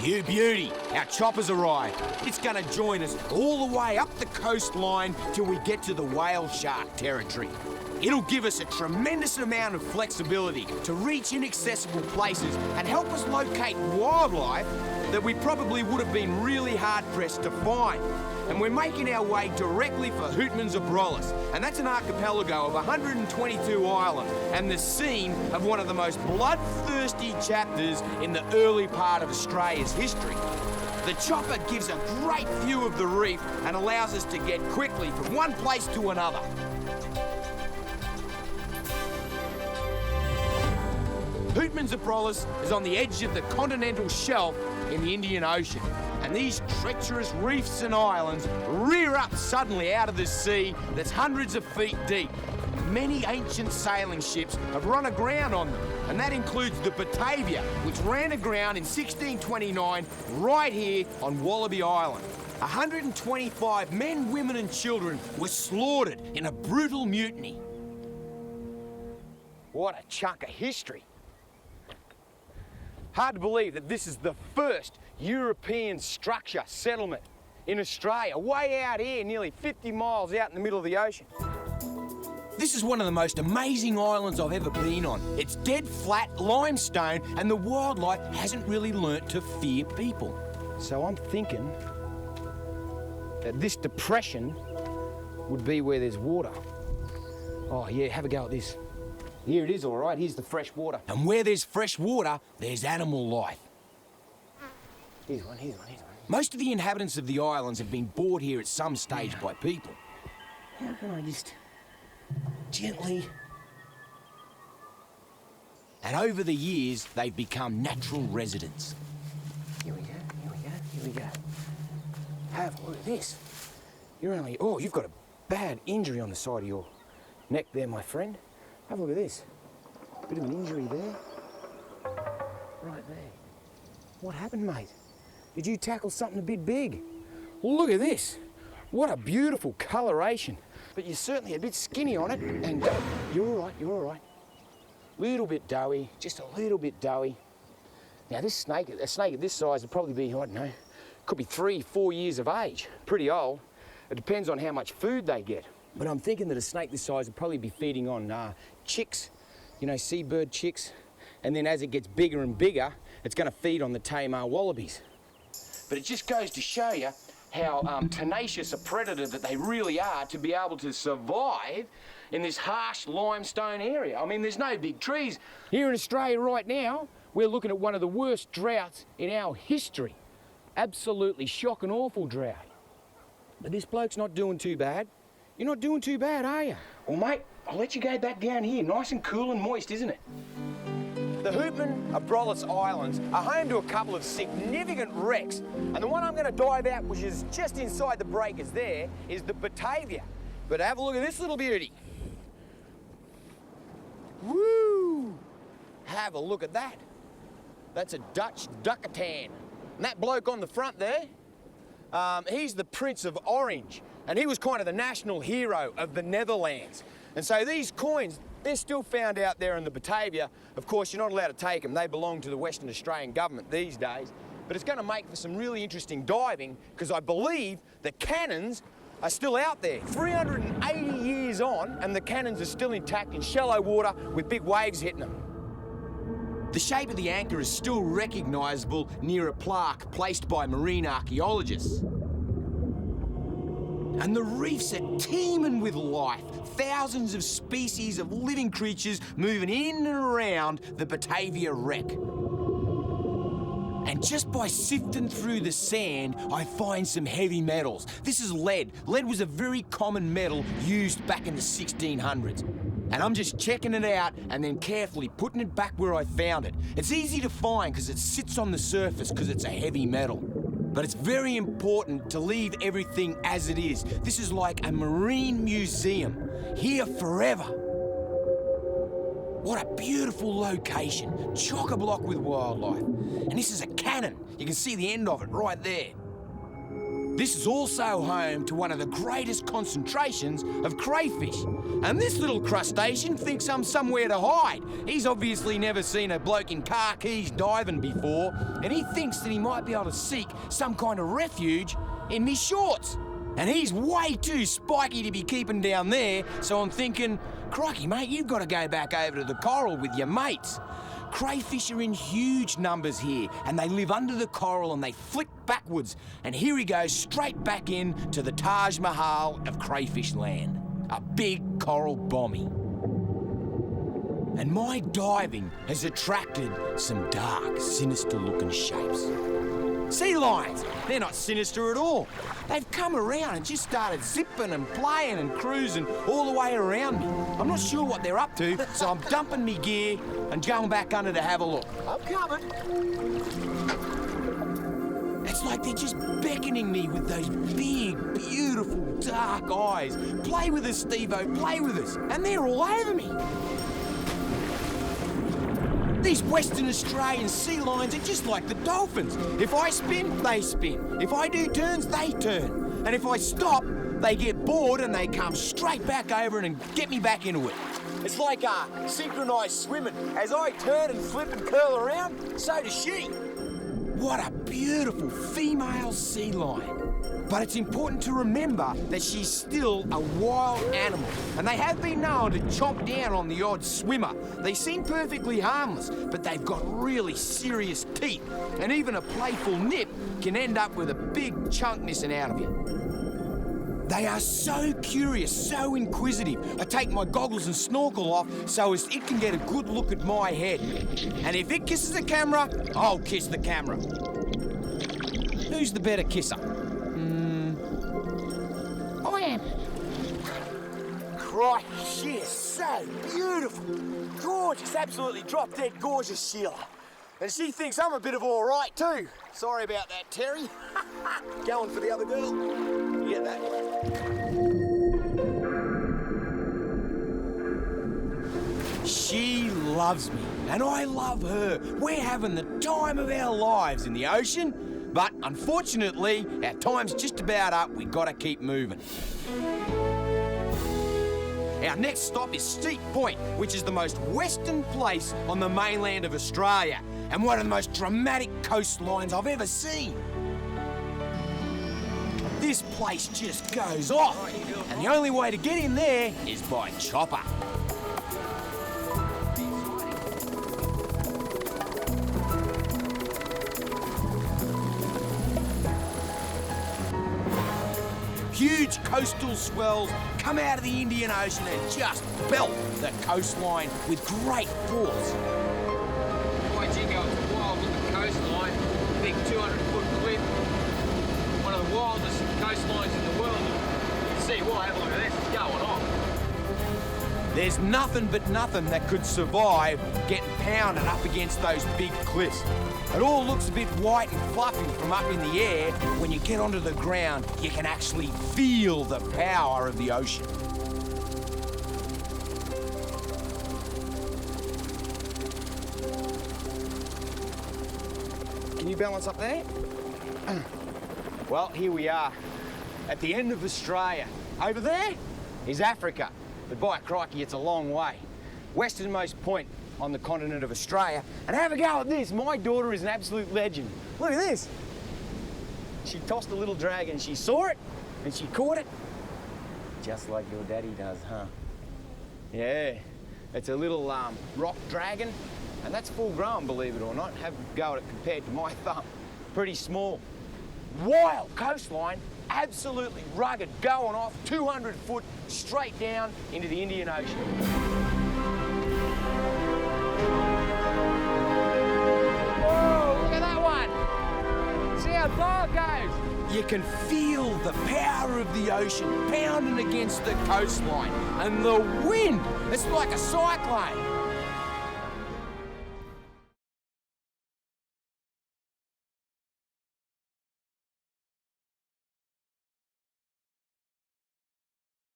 You beauty, our chopper's arrived. It's going to join us all the way up the coastline till we get to the whale shark territory. It'll give us a tremendous amount of flexibility to reach inaccessible places and help us locate wildlife that we probably would have been really hard-pressed to find. And we're making our way directly for Hootman's Abrolhos, and that's an archipelago of 122 islands and the scene of one of the most bloodthirsty chapters in the early part of Australia's history. The chopper gives a great view of the reef and allows us to get quickly from one place to another. Hootman's Abrolhos is on the edge of the continental shelf in the Indian Ocean, and these treacherous reefs and islands rear up suddenly out of the sea that's hundreds of feet deep. Many ancient sailing ships have run aground on them, and that includes the Batavia, which ran aground in 1629 right here on Wallaby Island. 125 men, women and children were slaughtered in a brutal mutiny. What a chunk of history. Hard to believe that this is the first European structure settlement in Australia, way out here, nearly 50 miles out in the middle of the ocean. This is one of the most amazing islands I've ever been on. It's dead flat limestone and the wildlife hasn't really learnt to fear people. So I'm thinking that this depression would be where there's water. Oh yeah, have a go at this. Here it is, all right. Here's the fresh water. And where there's fresh water, there's animal life. Here's one. Most of the inhabitants of the islands have been brought here at some stage by people. How can I just gently... And over the years, they've become natural residents. Here we go. Have a look at this. Oh, you've got a bad injury on the side of your neck there, my friend. Have a look at this. Bit of an injury there. Right there. What happened, mate? Did you tackle something a bit big? Well, look at this. What a beautiful coloration. But you're certainly a bit skinny on it. And you're all right. Little bit doughy, just a little bit doughy. Now, a snake at this size would probably be, I don't know, could be 3-4 years of age. Pretty old. It depends on how much food they get. But I'm thinking that a snake this size would probably be feeding on chicks, you know, seabird chicks. And then as it gets bigger and bigger, it's going to feed on the tame wallabies. But it just goes to show you how tenacious a predator that they really are to be able to survive in this harsh limestone area. I mean, there's no big trees. Here in Australia right now, we're looking at one of the worst droughts in our history. Absolutely shock and awful drought. But this bloke's not doing too bad. You're not doing too bad, are you? Well, mate, I'll let you go back down here. Nice and cool and moist, isn't it? The Hootman Abrolhos Islands are home to a couple of significant wrecks. And the one I'm going to dive out, which is just inside the breakers there, is the Batavia. But have a look at this little beauty. Woo! Have a look at that. That's a Dutch duckatan. And that bloke on the front there, he's the Prince of Orange. And he was kind of the national hero of the Netherlands. And so these coins, they're still found out there in the Batavia. Of course, you're not allowed to take them. They belong to the Western Australian government these days. But it's going to make for some really interesting diving because I believe the cannons are still out there. 380 years on, and the cannons are still intact in shallow water with big waves hitting them. The shape of the anchor is still recognisable near a plaque placed by marine archaeologists. And the reefs are teeming with life. Thousands of species of living creatures moving in and around the Batavia wreck. And just by sifting through the sand, I find some heavy metals. This is lead. Lead was a very common metal used back in the 1600s. And I'm just checking it out and then carefully putting it back where I found it. It's easy to find because it sits on the surface because it's a heavy metal. But it's very important to leave everything as it is. This is like a marine museum, here forever. What a beautiful location, chock-a-block with wildlife. And this is a cannon. You can see the end of it right there. This is also home to one of the greatest concentrations of crayfish. And this little crustacean thinks I'm somewhere to hide. He's obviously never seen a bloke in car keys diving before, and he thinks that he might be able to seek some kind of refuge in me shorts. And he's way too spiky to be keeping down there, so I'm thinking, crikey, mate, you've got to go back over to the coral with your mates. Crayfish are in huge numbers here, and they live under the coral and they flick backwards. And here he goes straight back in to the Taj Mahal of crayfish land. A big coral bombie. And my diving has attracted some dark, sinister-looking shapes. Sea lions, they're not sinister at all. They've come around and just started zipping and playing and cruising all the way around me. I'm not sure what they're up to, so I'm dumping me gear and going back under to have a look. I'm coming. It's like they're just beckoning me with those big, beautiful, dark eyes. Play with us, Steve-O, play with us. And they're all over me. These Western Australian sea lions are just like the dolphins. If I spin, they spin. If I do turns, they turn. And if I stop, they get bored and they come straight back over and get me back into it. It's like synchronised swimming. As I turn and flip and curl around, so does she. What a beautiful female sea lion. But it's important to remember that she's still a wild animal, and they have been known to chomp down on the odd swimmer. They seem perfectly harmless, but they've got really serious teeth, and even a playful nip can end up with a big chunk missing out of you. They are so curious, so inquisitive. I take my goggles and snorkel off so as it can get a good look at my head. And if it kisses the camera, I'll kiss the camera. Who's the better kisser? I am. Christ, she is so beautiful. Gorgeous, absolutely drop-dead gorgeous, Sheila. And she thinks I'm a bit of all right too. Sorry about that, Terry. Going for the other girl. You get that? She loves me, and I love her. We're having the time of our lives in the ocean. But unfortunately, our time's just about up. We gotta keep moving. Our next stop is Steep Point, which is the most western place on the mainland of Australia, and one of the most dramatic coastlines I've ever seen. This place just goes off, and the only way to get in there is by chopper. Huge coastal swells come out of the Indian Ocean and just belt the coastline with great force. Boy, Jingo, it's a wild looking coastline. Big 200-foot cliff. One of the wildest coastlines in the world. You can see why. Have a look at this. It's going on. There's nothing but nothing that could survive getting pounded up against those big cliffs. It all looks a bit white and fluffy from up in the air. When you get onto the ground, you can actually feel the power of the ocean. Can you balance up there? Well, here we are, at the end of Australia. Over there is Africa. But by crikey, it's a long way. Westernmost point on the continent of Australia. And have a go at this. My daughter is an absolute legend. Look at this. She tossed a little dragon. She saw it and she caught it. Just like your daddy does, huh? Yeah. It's a little rock dragon. And that's full grown, believe it or not. Have a go at it compared to my thumb. Pretty small. Wild coastline. Absolutely rugged, going off 200 foot straight down into the Indian Ocean. Whoa, look at that one. See how far it goes. You can feel the power of the ocean pounding against the coastline. And the wind, it's like a cyclone.